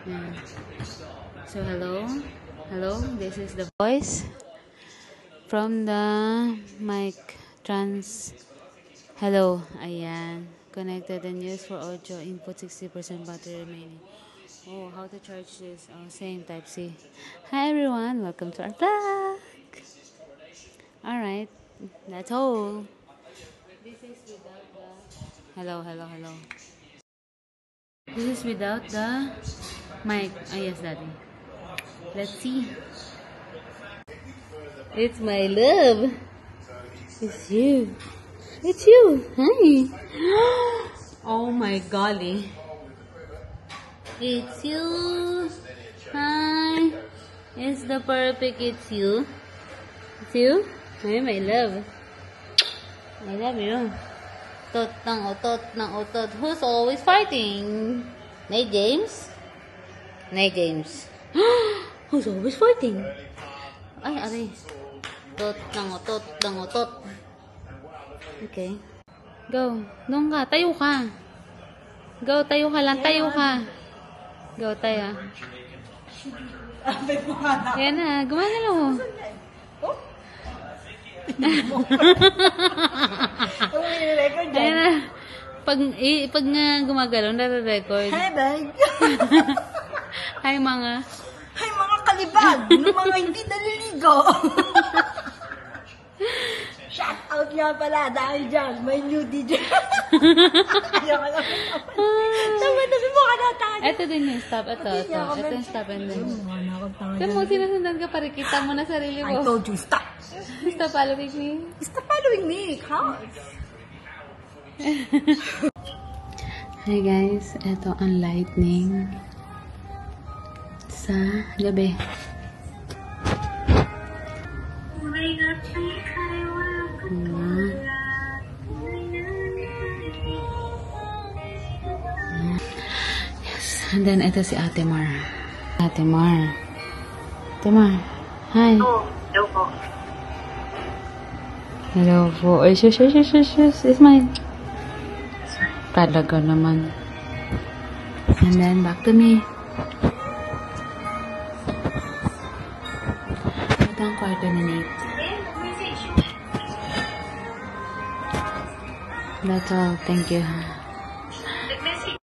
Yeah. So hello, this is the voice from the mic trans. Hello, ayan. Connected and used for audio input, 60% battery remaining. Oh, how to charge this? Oh, same type C. Hi everyone, welcome to our vlog. Alright, that's all. This is without the... Hello. This is without the mic. Ah, yes, daddy. Let's see. It's my love. It's you. It's you. Hi. Oh my golly. It's you. Hi. It's the perfect. It's you. It's you. Hi, my love. I love you. Tot ng otot. Who's always fighting? Nay James? Nay James. Who's always fighting? Ay, aray. Tot ng otot. Okay. Go. Doon ka. Tayo ka. Go, tayo ka lang. Tayo ka. Go, tayo. Yan na. Gumagalaw mo. Ayan na. Pag nga gumagalaw, nare-record. Hi, bag. Hi, mga. Hi, mga kalibag. Ng mga hindi naliligo. Shout out nga pala dahil dyan. May nudie dyan. Ayaw ka lang. Tama na si mukha na tayo. Ito din yung stop. Ito yung stop and then. Ito mo, sinusundan ka pa rin. Kita mo na sarili mo. I told you, stop. Stop following me. Stop following me. Come. Hi guys, ito ang lightning sa gabi. Yes, and then ito si Ate Mar. Ate Mar, hi. Hello po. Hello po. Ay, shush. It's mine. Talaga naman. And then, back to me. Ito ang kwarto ni Nate. That's all. Thank you.